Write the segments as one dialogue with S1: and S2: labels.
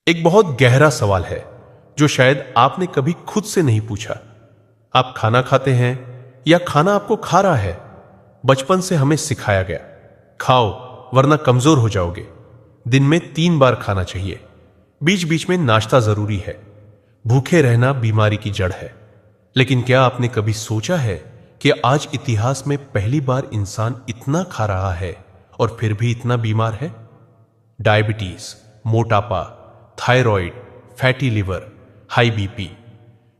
S1: एक बहुत गहरा सवाल है जो शायद आपने कभी खुद से नहीं पूछा। आप खाना खाते हैं या खाना आपको खा रहा है? बचपन से हमें सिखाया गया, खाओ वरना कमजोर हो जाओगे। दिन में 3 बार खाना चाहिए, बीच बीच में नाश्ता जरूरी है। भूखे रहना बीमारी की जड़ है। लेकिन क्या आपने कभी सोचा है कि आज इतिहास में पहली बार इंसान इतना खा रहा है और फिर भी इतना बीमार है? डायबिटीज, मोटापा, thyroid, fatty liver, high BP,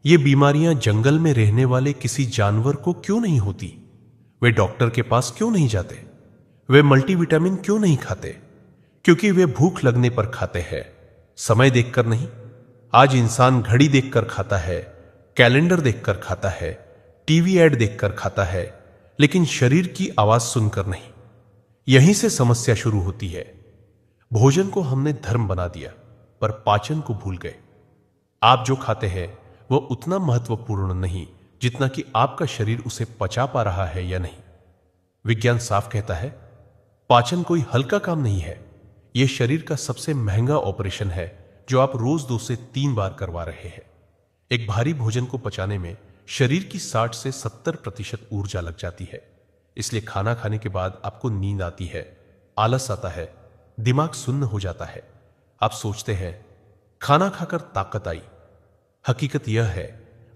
S1: ये बीमारियां जंगल में रहने वाले किसी जानवर को क्यों नहीं होती? वे डॉक्टर के पास क्यों नहीं जाते? वे मल्टीविटामिन क्यों नहीं खाते? क्योंकि वे भूख लगने पर खाते हैं, समय देखकर नहीं। आज इंसान घड़ी देखकर खाता है, कैलेंडर देखकर खाता है, टीवी एड देखकर खाता है, लेकिन शरीर की आवाज सुनकर नहीं। यहीं से समस्या शुरू होती है। भोजन को हमने धर्म बना दिया, पर पाचन को भूल गए। आप जो खाते हैं वह उतना महत्वपूर्ण नहीं जितना कि आपका शरीर उसे पचा पा रहा है या नहीं। विज्ञान साफ कहता है, पाचन कोई हल्का काम नहीं है। यह शरीर का सबसे महंगा ऑपरेशन है जो आप रोज 2 से 3 बार करवा रहे हैं। एक भारी भोजन को पचाने में शरीर की 60 से 70% ऊर्जा लग जाती है। इसलिए खाना खाने के बाद आपको नींद आती है, आलस आता है, दिमाग सुन्न हो जाता है। आप सोचते हैं खाना खाकर ताकत आई। हकीकत यह है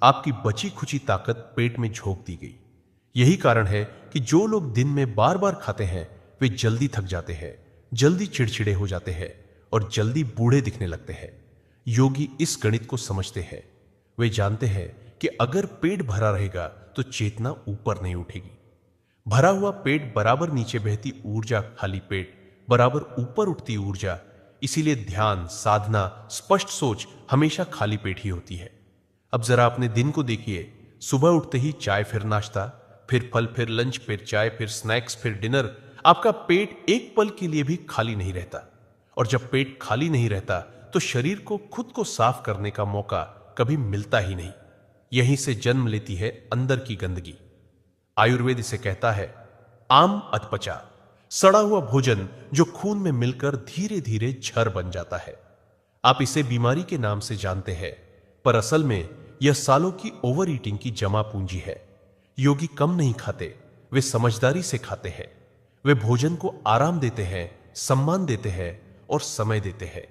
S1: आपकी बची खुची ताकत पेट में झोंक दी गई। यही कारण है कि जो लोग दिन में बार बार खाते हैं वे जल्दी थक जाते हैं, जल्दी चिड़चिड़े हो जाते हैं और जल्दी बूढ़े दिखने लगते हैं। योगी इस गणित को समझते हैं। वे जानते हैं कि अगर पेट भरा रहेगा तो चेतना ऊपर नहीं उठेगी। भरा हुआ पेट बराबर नीचे बहती ऊर्जा, खाली पेट बराबर ऊपर उठती ऊर्जा। इसीलिए ध्यान, साधना, स्पष्ट सोच हमेशा खाली पेट ही होती है। अब जरा अपने दिन को देखिए। सुबह उठते ही चाय, फिर नाश्ता, फिर फल, फिर लंच, फिर चाय, फिर स्नैक्स, फिर डिनर। आपका पेट एक पल के लिए भी खाली नहीं रहता। और जब पेट खाली नहीं रहता तो शरीर को खुद को साफ करने का मौका कभी मिलता ही नहीं। यहीं से जन्म लेती है अंदर की गंदगी। आयुर्वेद इसे कहता है आम अधपचा, सड़ा हुआ भोजन जो खून में मिलकर धीरे धीरे झर बन जाता है। आप इसे बीमारी के नाम से जानते हैं, पर असल में यह सालों की ओवर ईटिंग की जमा पूंजी है। योगी कम नहीं खाते, वे समझदारी से खाते हैं। वे भोजन को आराम देते हैं, सम्मान देते हैं और समय देते हैं।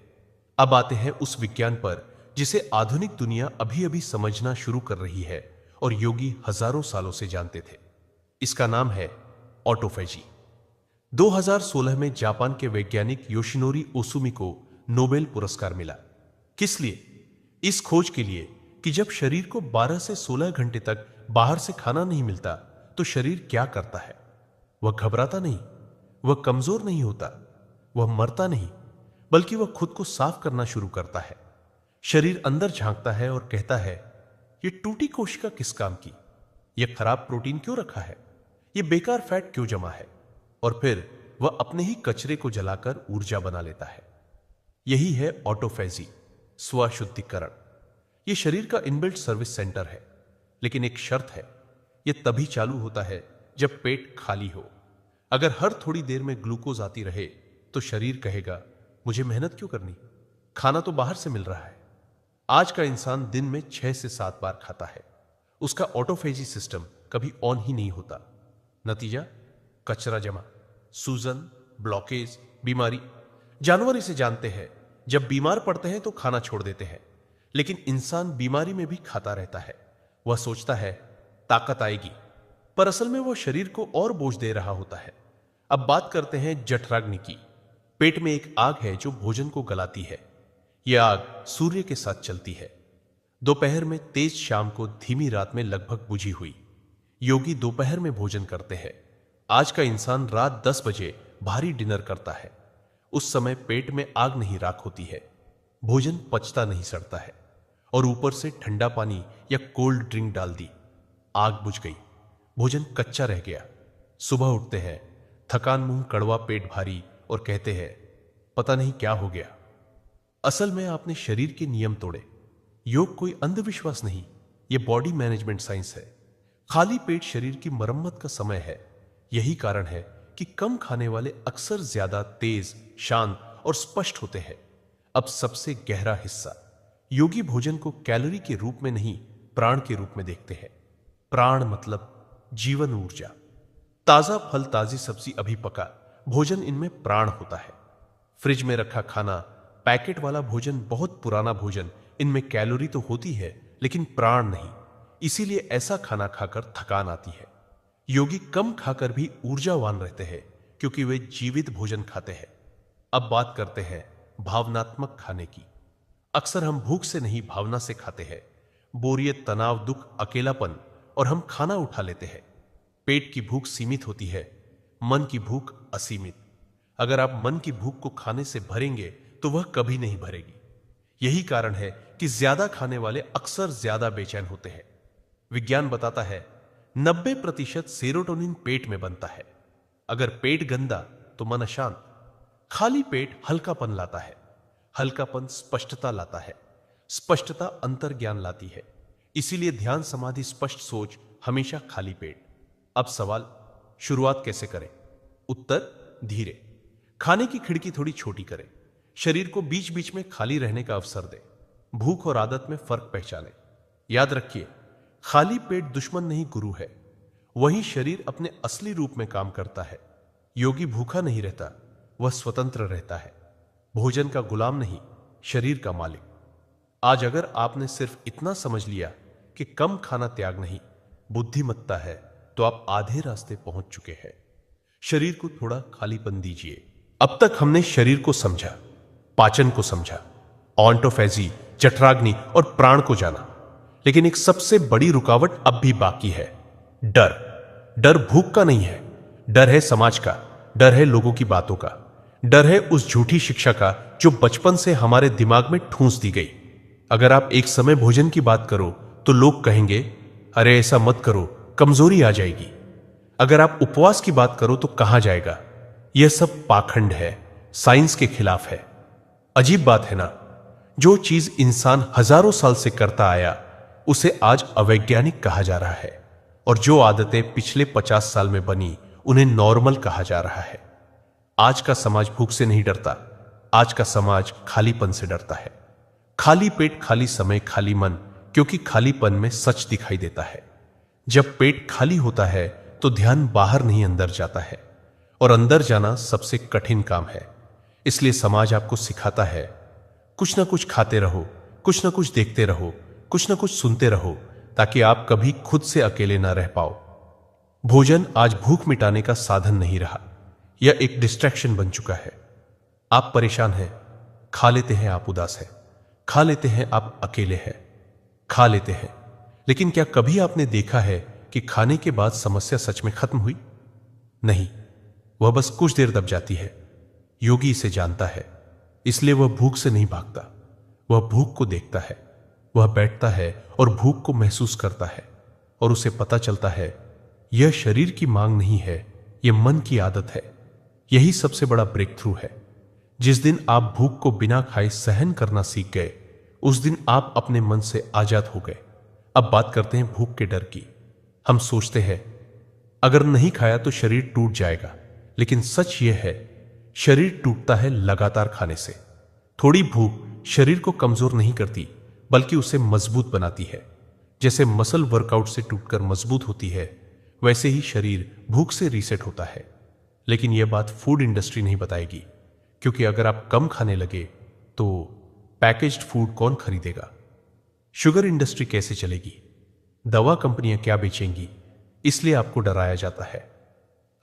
S1: अब आते हैं उस विज्ञान पर जिसे आधुनिक दुनिया अभी अभी समझना शुरू कर रही है और योगी हजारों सालों से जानते थे। इसका नाम है ऑटोफेजी। 2016 में जापान के वैज्ञानिक योशिनोरी ओसुमी को नोबेल पुरस्कार मिला। किस लिए? इस खोज के लिए कि जब शरीर को 12 से 16 घंटे तक बाहर से खाना नहीं मिलता तो शरीर क्या करता है। वह घबराता नहीं, वह कमजोर नहीं होता, वह मरता नहीं, बल्कि वह खुद को साफ करना शुरू करता है। शरीर अंदर झांकता है और कहता है, यह टूटी कोशिका किस काम की? यह खराब प्रोटीन क्यों रखा है? यह बेकार फैट क्यों जमा है? और फिर वह अपने ही कचरे को जलाकर ऊर्जा बना लेता है। यही है ऑटोफेजी, स्वशुद्धिकरण। यह शरीर का इनबिल्ट सर्विस सेंटर है। लेकिन एक शर्त है, यह तभी चालू होता है जब पेट खाली हो। अगर हर थोड़ी देर में ग्लूकोज आती रहे तो शरीर कहेगा, मुझे मेहनत क्यों करनी, खाना तो बाहर से मिल रहा है। आज का इंसान दिन में 6 से 7 बार खाता है। उसका ऑटोफेजी सिस्टम कभी ऑन ही नहीं होता। नतीजा, कचरा जमा, सूजन, ब्लॉकेज, बीमारी। जानवर इसे जानते हैं, जब बीमार पड़ते हैं तो खाना छोड़ देते हैं। लेकिन इंसान बीमारी में भी खाता रहता है। वह सोचता है ताकत आएगी, पर असल में वह शरीर को और बोझ दे रहा होता है। अब बात करते हैं जठराग्नि की। पेट में एक आग है जो भोजन को गलाती है। यह आग सूर्य के साथ चलती है। दोपहर में तेज, शाम को धीमी, रात में लगभग बुझी हुई। योगी दोपहर में भोजन करते हैं। आज का इंसान रात 10 बजे भारी डिनर करता है। उस समय पेट में आग नहीं, राख होती है। भोजन पचता नहीं, सड़ता है। और ऊपर से ठंडा पानी या कोल्ड ड्रिंक डाल दी, आग बुझ गई, भोजन कच्चा रह गया। सुबह उठते हैं, थकान, मुंह कड़वा, पेट भारी और कहते हैं पता नहीं क्या हो गया। असल में आपने शरीर के नियम तोड़े। योग कोई अंधविश्वास नहीं, यह बॉडी मैनेजमेंट साइंस है। खाली पेट शरीर की मरम्मत का समय है। यही कारण है कि कम खाने वाले अक्सर ज्यादा तेज, शांत और स्पष्ट होते हैं। अब सबसे गहरा हिस्सा। योगी भोजन को कैलोरी के रूप में नहीं, प्राण के रूप में देखते हैं। प्राण मतलब जीवन ऊर्जा। ताजा फल, ताजी सब्जी, अभी पका भोजन, इनमें प्राण होता है। फ्रिज में रखा खाना, पैकेट वाला भोजन, बहुत पुराना भोजन, इनमें कैलोरी तो होती है लेकिन प्राण नहीं। इसीलिए ऐसा खाना खाकर थकान आती है। योगी कम खाकर भी ऊर्जावान रहते हैं क्योंकि वे जीवित भोजन खाते हैं। अब बात करते हैं भावनात्मक खाने की। अक्सर हम भूख से नहीं, भावना से खाते हैं। बोरियत, तनाव, दुख, अकेलापन, और हम खाना उठा लेते हैं। पेट की भूख सीमित होती है, मन की भूख असीमित। अगर आप मन की भूख को खाने से भरेंगे तो वह कभी नहीं भरेगी। यही कारण है कि ज्यादा खाने वाले अक्सर ज्यादा बेचैन होते हैं। विज्ञान बताता है 90% सेरोटोनिन पेट में बनता है। अगर पेट गंदा तो मन अशांत। खाली पेट हल्कापन लाता है, हल्कापन स्पष्टता लाता है, स्पष्टता अंतर्ज्ञान लाती है। इसीलिए ध्यान, समाधि, स्पष्ट सोच हमेशा खाली पेट। अब सवाल, शुरुआत कैसे करें? उत्तर, धीरे। खाने की खिड़की थोड़ी छोटी करें। शरीर को बीच बीच में खाली रहने का अवसर दें। भूख और आदत में फर्क पहचानें। याद रखिए, खाली पेट दुश्मन नहीं, गुरु है। वही शरीर अपने असली रूप में काम करता है। योगी भूखा नहीं रहता, वह स्वतंत्र रहता है। भोजन का गुलाम नहीं, शरीर का मालिक। आज अगर आपने सिर्फ इतना समझ लिया कि कम खाना त्याग नहीं, बुद्धिमत्ता है, तो आप आधे रास्ते पहुंच चुके हैं। शरीर को थोड़ा खालीपन दीजिए। अब तक हमने शरीर को समझा, पाचन को समझा, ऑन्टोफेजी, जठराग्नि और प्राण को जाना, लेकिन एक सबसे बड़ी रुकावट अब भी बाकी है, डर। डर भूख का नहीं है, डर है समाज का, डर है लोगों की बातों का, डर है उस झूठी शिक्षा का जो बचपन से हमारे दिमाग में ठूंस दी गई। अगर आप एक समय भोजन की बात करो तो लोग कहेंगे, अरे ऐसा मत करो, कमजोरी आ जाएगी। अगर आप उपवास की बात करो तो कहा जाएगा, यह सब पाखंड है, साइंस के खिलाफ है। अजीब बात है ना, जो चीज इंसान हजारों साल से करता आया उसे आज अवैज्ञानिक कहा जा रहा है, और जो आदतें पिछले 50 साल में बनी उन्हें नॉर्मल कहा जा रहा है। आज का समाज भूख से नहीं डरता, आज का समाज खालीपन से डरता है। खाली पेट, खाली समय, खाली मन, क्योंकि खालीपन में सच दिखाई देता है। जब पेट खाली होता है तो ध्यान बाहर नहीं अंदर जाता है, और अंदर जाना सबसे कठिन काम है। इसलिए समाज आपको सिखाता है, कुछ ना कुछ खाते रहो, कुछ ना कुछ देखते रहो, कुछ ना कुछ सुनते रहो, ताकि आप कभी खुद से अकेले ना रह पाओ। भोजन आज भूख मिटाने का साधन नहीं रहा, यह एक डिस्ट्रैक्शन बन चुका है। आप परेशान हैं, खा लेते हैं, आप उदास हैं, खा लेते हैं, आप अकेले हैं, खा लेते हैं। लेकिन क्या कभी आपने देखा है कि खाने के बाद समस्या सच में खत्म हुई? नहीं, वह बस कुछ देर दब जाती है। योगी इसे जानता है, इसलिए वह भूख से नहीं भागता, वह भूख को देखता है। वह बैठता है और भूख को महसूस करता है, और उसे पता चलता है यह शरीर की मांग नहीं है, यह मन की आदत है। यही सबसे बड़ा ब्रेक थ्रू है। जिस दिन आप भूख को बिना खाए सहन करना सीख गए, उस दिन आप अपने मन से आजाद हो गए। अब बात करते हैं भूख के डर की। हम सोचते हैं अगर नहीं खाया तो शरीर टूट जाएगा, लेकिन सच यह है, शरीर टूटता है लगातार खाने से। थोड़ी भूख शरीर को कमजोर नहीं करती, बल्कि उसे मजबूत बनाती है। जैसे मसल वर्कआउट से टूटकर मजबूत होती है, वैसे ही शरीर भूख से रीसेट होता है। लेकिन यह बात फूड इंडस्ट्री नहीं बताएगी, क्योंकि अगर आप कम खाने लगे तो पैकेज्ड फूड कौन खरीदेगा? शुगर इंडस्ट्री कैसे चलेगी? दवा कंपनियां क्या बेचेंगी? इसलिए आपको डराया जाता है,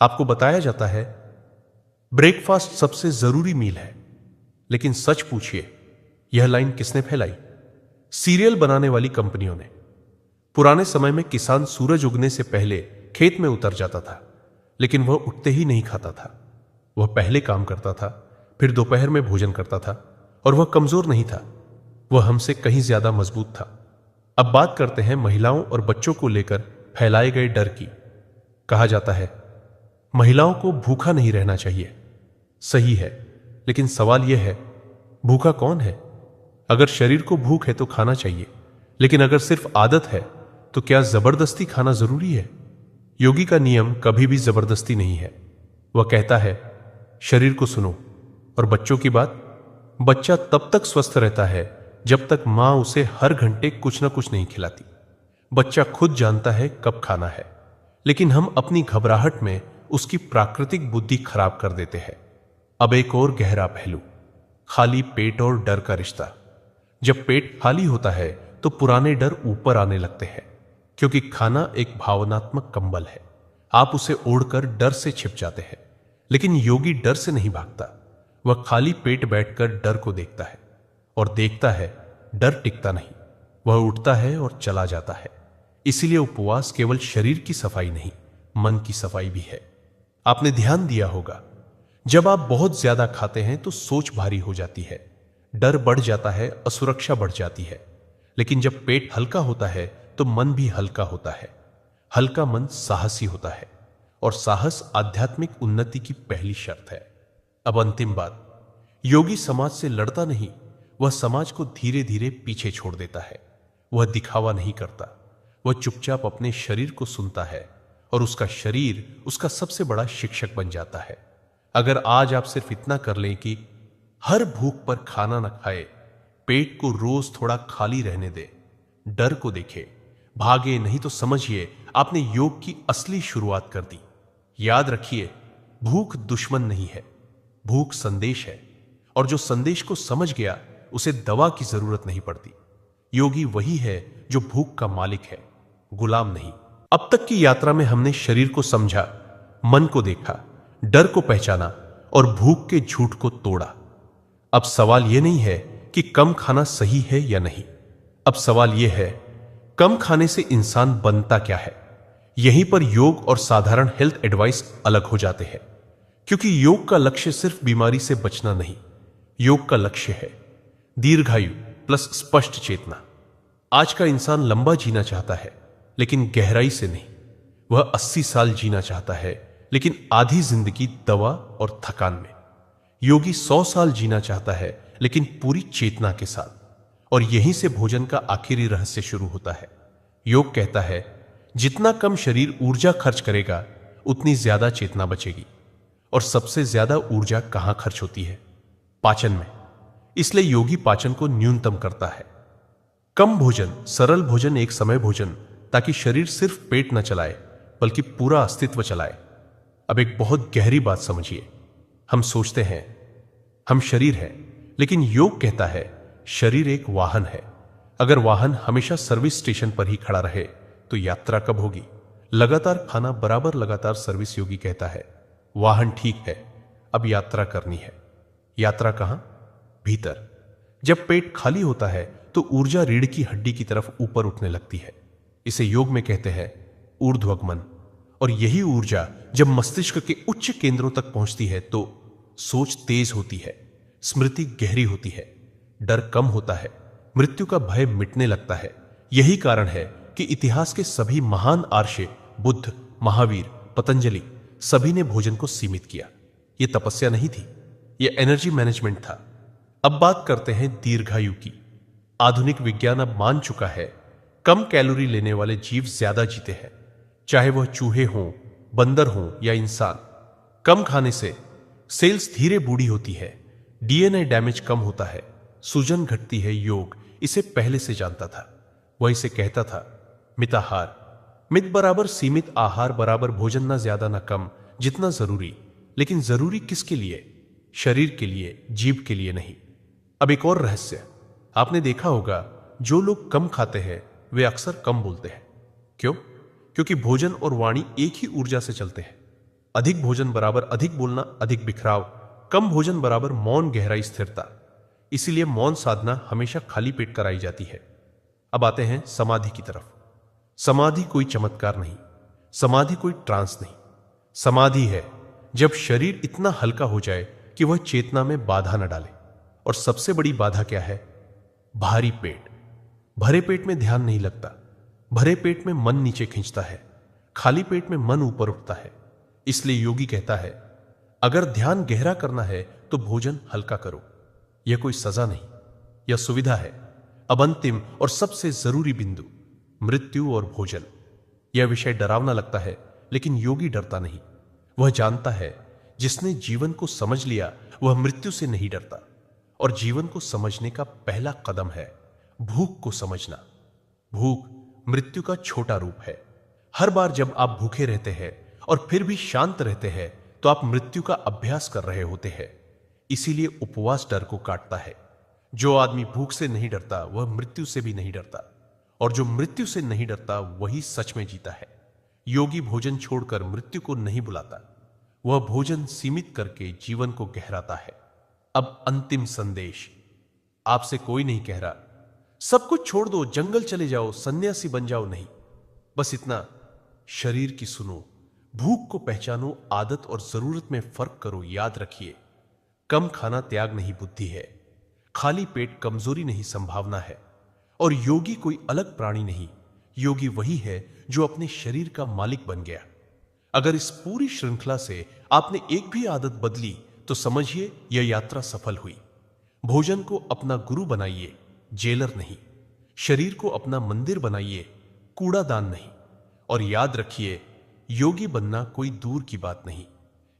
S1: आपको बताया जाता है ब्रेकफास्ट सबसे जरूरी मील है। लेकिन सच पूछिए, यह लाइन किसने फैलाई? सीरियल बनाने वाली कंपनियों ने। पुराने समय में किसान सूरज उगने से पहले खेत में उतर जाता था, लेकिन वह उठते ही नहीं खाता था। वह पहले काम करता था, फिर दोपहर में भोजन करता था, और वह कमजोर नहीं था, वह हमसे कहीं ज्यादा मजबूत था। अब बात करते हैं महिलाओं और बच्चों को लेकर फैलाए गए डर की। कहा जाता है महिलाओं को भूखा नहीं रहना चाहिए। सही है, लेकिन सवाल यह है, भूखा कौन है? अगर शरीर को भूख है तो खाना चाहिए, लेकिन अगर सिर्फ आदत है तो क्या जबरदस्ती खाना जरूरी है? योगी का नियम कभी भी जबरदस्ती नहीं है। वह कहता है शरीर को सुनो, और बच्चों की बात बच्चा तब तक स्वस्थ रहता है जब तक मां उसे हर घंटे कुछ न कुछ नहीं खिलाती। बच्चा खुद जानता है कब खाना है, लेकिन हम अपनी घबराहट में उसकी प्राकृतिक बुद्धि खराब कर देते हैं। अब एक और गहरा पहलू, खाली पेट और डर का रिश्ता। जब पेट खाली होता है तो पुराने डर ऊपर आने लगते हैं, क्योंकि खाना एक भावनात्मक कंबल है। आप उसे ओढ़कर डर से छिप जाते हैं। लेकिन योगी डर से नहीं भागता, वह खाली पेट बैठकर डर को देखता है और देखता है डर टिकता नहीं, वह उठता है और चला जाता है। इसीलिए उपवास केवल शरीर की सफाई नहीं, मन की सफाई भी है। आपने ध्यान दिया होगा, जब आप बहुत ज्यादा खाते हैं तो सोच भारी हो जाती है, डर बढ़ जाता है, असुरक्षा बढ़ जाती है। लेकिन जब पेट हल्का होता है तो मन भी हल्का होता है। हल्का मन साहसी होता है, और साहस आध्यात्मिक उन्नति की पहली शर्त है। अब अंतिम बात, योगी समाज से लड़ता नहीं, वह समाज को धीरे धीरे पीछे छोड़ देता है। वह दिखावा नहीं करता, वह चुपचाप अपने शरीर को सुनता है, और उसका शरीर उसका सबसे बड़ा शिक्षक बन जाता है। अगर आज आप सिर्फ इतना कर लें कि हर भूख पर खाना न खाए, पेट को रोज थोड़ा खाली रहने दे, डर को देखे, भागे नहीं, तो समझिए आपने योग की असली शुरुआत कर दी। याद रखिए, भूख दुश्मन नहीं है, भूख संदेश है, और जो संदेश को समझ गया उसे दवा की जरूरत नहीं पड़ती। योगी वही है जो भूख का मालिक है, गुलाम नहीं। अब तक की यात्रा में हमने शरीर को समझा, मन को देखा, डर को पहचाना और भूख के झूठ को तोड़ा। अब सवाल यह नहीं है कि कम खाना सही है या नहीं, अब सवाल यह है कम खाने से इंसान बनता क्या है। यहीं पर योग और साधारण हेल्थ एडवाइस अलग हो जाते हैं, क्योंकि योग का लक्ष्य सिर्फ बीमारी से बचना नहीं, योग का लक्ष्य है दीर्घायु प्लस स्पष्ट चेतना। आज का इंसान लंबा जीना चाहता है, लेकिन गहराई से नहीं। वह 80 साल जीना चाहता है, लेकिन आधी जिंदगी दवा और थकान में। योगी 100 साल जीना चाहता है, लेकिन पूरी चेतना के साथ। और यहीं से भोजन का आखिरी रहस्य शुरू होता है। योग कहता है जितना कम शरीर ऊर्जा खर्च करेगा, उतनी ज्यादा चेतना बचेगी। और सबसे ज्यादा ऊर्जा कहां खर्च होती है? पाचन में। इसलिए योगी पाचन को न्यूनतम करता है। कम भोजन, सरल भोजन, एक समय भोजन, ताकि शरीर सिर्फ पेट न चलाए बल्कि पूरा अस्तित्व चलाए। अब एक बहुत गहरी बात समझिए। हम सोचते हैं हम शरीर हैं, लेकिन योग कहता है शरीर एक वाहन है। अगर वाहन हमेशा सर्विस स्टेशन पर ही खड़ा रहे तो यात्रा कब होगी? लगातार खाना बराबर लगातार सर्विस। योगी कहता है वाहन ठीक है, अब यात्रा करनी है। यात्रा कहां? भीतर। जब पेट खाली होता है तो ऊर्जा रीढ़ की हड्डी की तरफ ऊपर उठने लगती है। इसे योग में कहते हैं ऊर्ध्वगमन। और यही ऊर्जा जब मस्तिष्क के उच्च केंद्रों तक पहुंचती है तो सोच तेज होती है, स्मृति गहरी होती है, डर कम होता है, मृत्यु का भय मिटने लगता है। यही कारण है कि इतिहास के सभी महान आर्षे, बुद्ध, महावीर, पतंजलि, सभी ने भोजन को सीमित किया। यह तपस्या नहीं थी, यह एनर्जी मैनेजमेंट था। अब बात करते हैं दीर्घायु की। आधुनिक विज्ञान अब मान चुका है कम कैलोरी लेने वाले जीव ज्यादा जीते हैं, चाहे वह चूहे हों, बंदर हों या इंसान। कम खाने से सेल्स धीरे बूढ़ी होती है, डीएनए डैमेज कम होता है, सूजन घटती है। योग इसे पहले से जानता था। वह इसे कहता था मिताहार। मित बराबर सीमित आहार बराबर भोजन, ना ज्यादा ना कम, जितना जरूरी। लेकिन जरूरी किसके लिए? शरीर के लिए, जीव के लिए नहीं। अब एक और रहस्य, आपने देखा होगा जो लोग कम खाते हैं वे अक्सर कम बोलते हैं। क्यों? क्योंकि भोजन और वाणी एक ही ऊर्जा से चलते हैं। अधिक भोजन बराबर अधिक बोलना, अधिक बिखराव। कम भोजन बराबर मौन, गहराई, स्थिरता। इसीलिए मौन साधना हमेशा खाली पेट कराई जाती है। अब आते हैं समाधि की तरफ। समाधि कोई चमत्कार नहीं, समाधि कोई ट्रांस नहीं। समाधि है जब शरीर इतना हल्का हो जाए कि वह चेतना में बाधा न डाले। और सबसे बड़ी बाधा क्या है? भारी पेट। भरे पेट में ध्यान नहीं लगता, भरे पेट में मन नीचे खींचता है, खाली पेट में मन ऊपर उठता है। इसलिए योगी कहता है अगर ध्यान गहरा करना है तो भोजन हल्का करो। यह कोई सजा नहीं, यह सुविधा है। अब अंतिम और सबसे जरूरी बिंदु, मृत्यु और भोजन। यह विषय डरावना लगता है, लेकिन योगी डरता नहीं। वह जानता है जिसने जीवन को समझ लिया वह मृत्यु से नहीं डरता। और जीवन को समझने का पहला कदम है भूख को समझना। भूख मृत्यु का छोटा रूप है। हर बार जब आप भूखे रहते हैं और फिर भी शांत रहते हैं तो आप मृत्यु का अभ्यास कर रहे होते हैं। इसीलिए उपवास डर को काटता है। जो आदमी भूख से नहीं डरता वह मृत्यु से भी नहीं डरता, और जो मृत्यु से नहीं डरता वही सच में जीता है। योगी भोजन छोड़कर मृत्यु को नहीं बुलाता, वह भोजन सीमित करके जीवन को गहराता है। अब अंतिम संदेश, आपसे कोई नहीं कह रहा सब कुछ छोड़ दो, जंगल चले जाओ, सन्यासी बन जाओ, नहीं। बस इतना, शरीर की सुनो, भूख को पहचानो, आदत और जरूरत में फर्क करो। याद रखिए, कम खाना त्याग नहीं बुद्धि है, खाली पेट कमजोरी नहीं संभावना है। और योगी कोई अलग प्राणी नहीं, योगी वही है जो अपने शरीर का मालिक बन गया। अगर इस पूरी श्रृंखला से आपने एक भी आदत बदली तो समझिए यह यात्रा सफल हुई। भोजन को अपना गुरु बनाइए, जेलर नहीं। शरीर को अपना मंदिर बनाइए, कूड़ादान नहीं। और याद रखिए, योगी बनना कोई दूर की बात नहीं,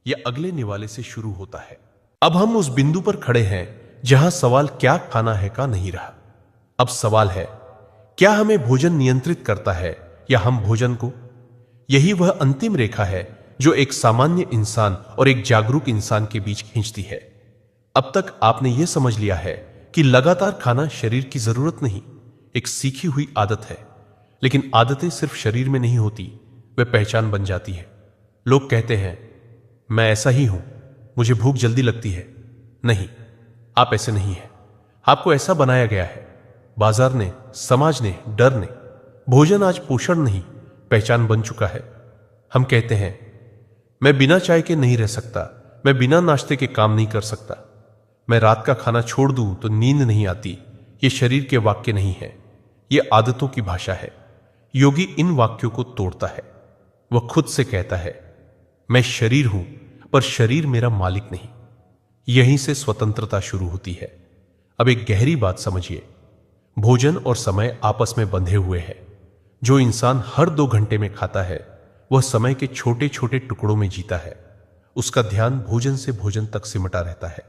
S1: यह अगले निवाले से शुरू होता है। अब हम उस बिंदु पर खड़े हैं जहां सवाल क्या खाना है का नहीं रहा। अब सवाल है, क्या हमें भोजन नियंत्रित करता है या हम भोजन को? यही वह अंतिम रेखा है जो एक सामान्य इंसान और एक जागरूक इंसान के बीच खींचती है। अब तक आपने यह समझ लिया है कि लगातार खाना शरीर की जरूरत नहीं, एक सीखी हुई आदत है। लेकिन आदतें सिर्फ शरीर में नहीं होती, वे पहचान बन जाती है। लोग कहते हैं, मैं ऐसा ही हूं, मुझे भूख जल्दी लगती है। नहीं, आप ऐसे नहीं हैं। आपको ऐसा बनाया गया है, बाजार ने, समाज ने, डर ने। भोजन आज पोषण नहीं, पहचान बन चुका है। हम कहते हैं, मैं बिना चाय के नहीं रह सकता, मैं बिना नाश्ते के काम नहीं कर सकता, मैं रात का खाना छोड़ दूं तो नींद नहीं आती। ये शरीर के वाक्य नहीं है, ये आदतों की भाषा है। योगी इन वाक्यों को तोड़ता है। वह खुद से कहता है, मैं शरीर हूं पर शरीर मेरा मालिक नहीं। यहीं से स्वतंत्रता शुरू होती है। अब एक गहरी बात समझिए, भोजन और समय आपस में बंधे हुए हैं। जो इंसान हर 2 घंटे में खाता है वह समय के छोटे छोटे टुकड़ों में जीता है। उसका ध्यान भोजन से भोजन तक सिमटा रहता है।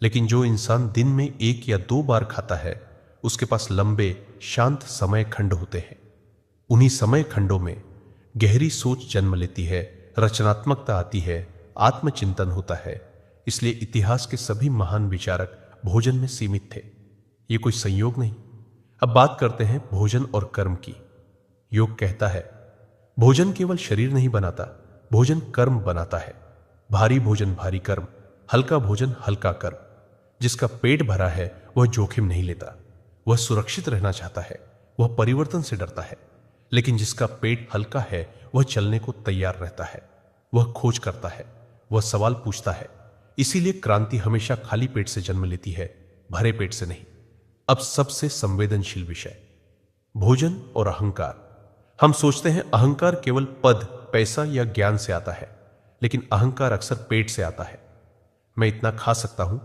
S1: लेकिन जो इंसान दिन में 1 या 2 बार खाता है उसके पास लंबे शांत समय खंड होते हैं। उन्हीं समय खंडों में गहरी सोच जन्म लेती है, रचनात्मकता आती है, आत्मचिंतन होता है। इसलिए इतिहास के सभी महान विचारक भोजन में सीमित थे। ये कोई संयोग नहीं। अब बात करते हैं भोजन और कर्म की। योग कहता है, भोजन केवल शरीर नहीं बनाता, भोजन कर्म बनाता है। भारी भोजन भारी कर्म, हल्का भोजन हल्का कर्म। जिसका पेट भरा है वह जोखिम नहीं लेता, वह सुरक्षित रहना चाहता है, वह परिवर्तन से डरता है। लेकिन जिसका पेट हल्का है वह चलने को तैयार रहता है, वह खोज करता है, वह सवाल पूछता है। इसीलिए क्रांति हमेशा खाली पेट से जन्म लेती है, भरे पेट से नहीं। अब सबसे संवेदनशील विषय, भोजन और अहंकार। हम सोचते हैं अहंकार केवल पद, पैसा या ज्ञान से आता है, लेकिन अहंकार अक्सर पेट से आता है। मैं इतना खा सकता हूं,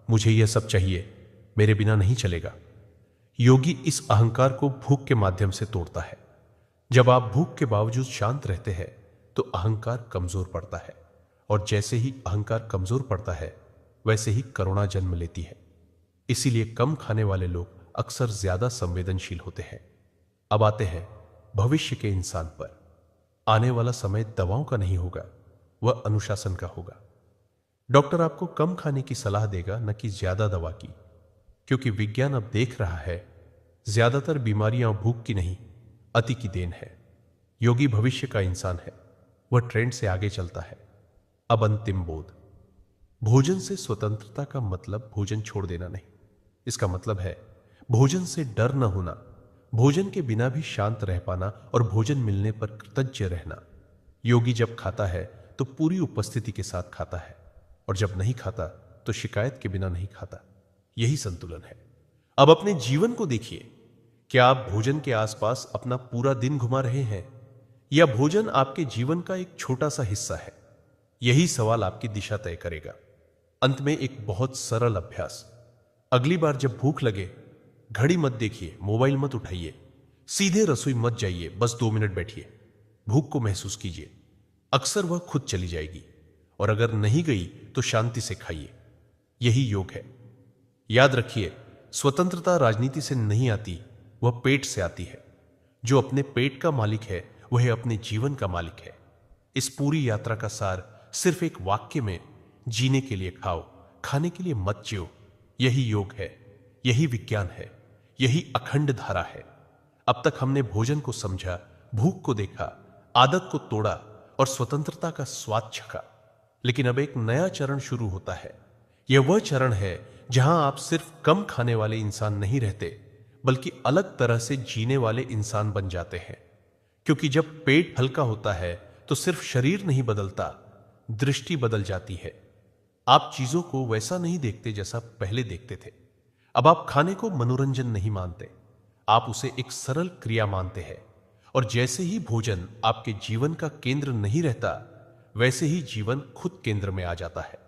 S1: मुझे यह सब चाहिए, मेरे बिना नहीं चलेगा। योगी इस अहंकार को भूख के माध्यम से तोड़ता है। जब आप भूख के बावजूद शांत रहते हैं तो अहंकार कमजोर पड़ता है, और जैसे ही अहंकार कमजोर पड़ता है वैसे ही करुणा जन्म लेती है। इसीलिए कम खाने वाले लोग अक्सर ज्यादा संवेदनशील होते हैं। अब आते हैं भविष्य के इंसान पर। आने वाला समय दवाओं का नहीं होगा, वह अनुशासन का होगा। डॉक्टर आपको कम खाने की सलाह देगा, न कि ज्यादा दवा की, क्योंकि विज्ञान अब देख रहा है ज्यादातर बीमारियां भूख की नहीं, अति की देन है। योगी भविष्य का इंसान है, वह ट्रेंड से आगे चलता है। अब अंतिम बोध, भोजन से स्वतंत्रता का मतलब भोजन छोड़ देना नहीं। इसका मतलब है भोजन से डर न होना, भोजन के बिना भी शांत रह पाना और भोजन मिलने पर कृतज्ञ रहना। योगी जब खाता है तो पूरी उपस्थिति के साथ खाता है, और जब नहीं खाता तो शिकायत के बिना नहीं खाता। यही संतुलन है। अब अपने जीवन को देखिए, क्या आप भोजन के आसपास अपना पूरा दिन घुमा रहे हैं, या भोजन आपके जीवन का एक छोटा सा हिस्सा है? यही सवाल आपकी दिशा तय करेगा। अंत में एक बहुत सरल अभ्यास, अगली बार जब भूख लगे, घड़ी मत देखिए, मोबाइल मत उठाइए, सीधे रसोई मत जाइए, बस 2 मिनट बैठिए, भूख को महसूस कीजिए। अक्सर वह खुद चली जाएगी, और अगर नहीं गई तो शांति से खाइए। यही योग है। याद रखिए, स्वतंत्रता राजनीति से नहीं आती, वह पेट से आती है। जो अपने पेट का मालिक है वह अपने जीवन का मालिक है। इस पूरी यात्रा का सार सिर्फ एक वाक्य में, जीने के लिए खाओ, खाने के लिए मत जियो। यही योग है, यही विज्ञान है, यही अखंड धारा है। अब तक हमने भोजन को समझा, भूख को देखा, आदत को तोड़ा और स्वतंत्रता का स्वाद चखा। लेकिन अब एक नया चरण शुरू होता है। यह वह चरण है जहां आप सिर्फ कम खाने वाले इंसान नहीं रहते, बल्कि अलग तरह से जीने वाले इंसान बन जाते हैं। क्योंकि जब पेट हल्का होता है तो सिर्फ शरीर नहीं बदलता, दृष्टि बदल जाती है। आप चीजों को वैसा नहीं देखते जैसा पहले देखते थे। अब आप खाने को मनोरंजन नहीं मानते, आप उसे एक सरल क्रिया मानते हैं। और जैसे ही भोजन आपके जीवन का केंद्र नहीं रहता, वैसे ही जीवन खुद केंद्र में आ जाता है।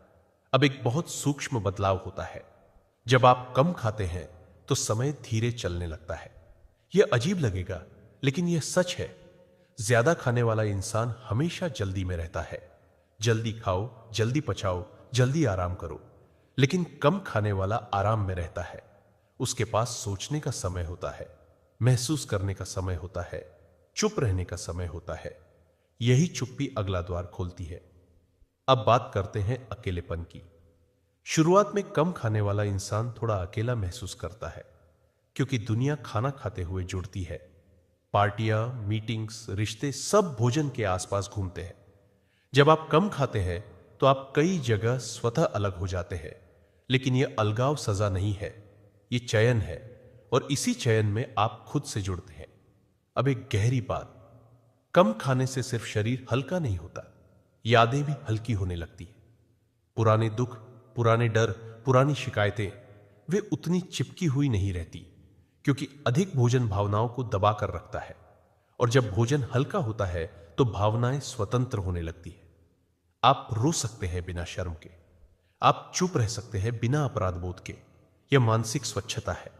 S1: अब एक बहुत सूक्ष्म बदलाव होता है। जब आप कम खाते हैं तो समय धीरे चलने लगता है। यह अजीब लगेगा, लेकिन यह सच है। ज्यादा खाने वाला इंसान हमेशा जल्दी में रहता है। जल्दी खाओ, जल्दी पचाओ, जल्दी आराम करो। लेकिन कम खाने वाला आराम में रहता है। उसके पास सोचने का समय होता है, महसूस करने का समय होता है, चुप रहने का समय होता है। यही चुप्पी अगला द्वार खोलती है। अब बात करते हैं अकेलेपन की। शुरुआत में कम खाने वाला इंसान थोड़ा अकेला महसूस करता है, क्योंकि दुनिया खाना खाते हुए जुड़ती है। पार्टियां, मीटिंग्स, रिश्ते सब भोजन के आसपास घूमते हैं। जब आप कम खाते हैं तो आप कई जगह स्वतः अलग हो जाते हैं। लेकिन यह अलगाव सजा नहीं है, यह चयन है। और इसी चयन में आप खुद से जुड़ते हैं। अब एक गहरी बात, कम खाने से सिर्फ शरीर हल्का नहीं होता, यादें भी हल्की होने लगती है। पुराने दुख, पुराने डर, पुरानी शिकायतें, वे उतनी चिपकी हुई नहीं रहती, क्योंकि अधिक भोजन भावनाओं को दबा कर रखता है। और जब भोजन हल्का होता है तो भावनाएं स्वतंत्र होने लगती है। आप रो सकते हैं बिना शर्म के, आप चुप रह सकते हैं बिना अपराध बोध के। यह मानसिक स्वच्छता है।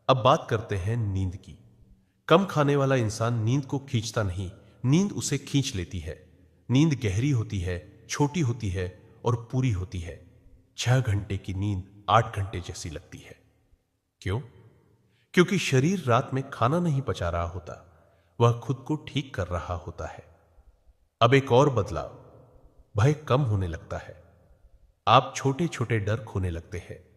S1: अब बात करते हैं नींद की। कम खाने वाला इंसान नींद को खींचता नहीं, नींद उसे खींच लेती है। नींद गहरी होती है, छोटी होती है और पूरी होती है। 6 घंटे की नींद 8 घंटे जैसी लगती है। क्यों? क्योंकि शरीर रात में खाना नहीं पचा रहा होता, वह खुद को ठीक कर रहा होता है। अब एक और बदलाव, भय कम होने लगता है। आप छोटे छोटे डर खोने लगते हैं।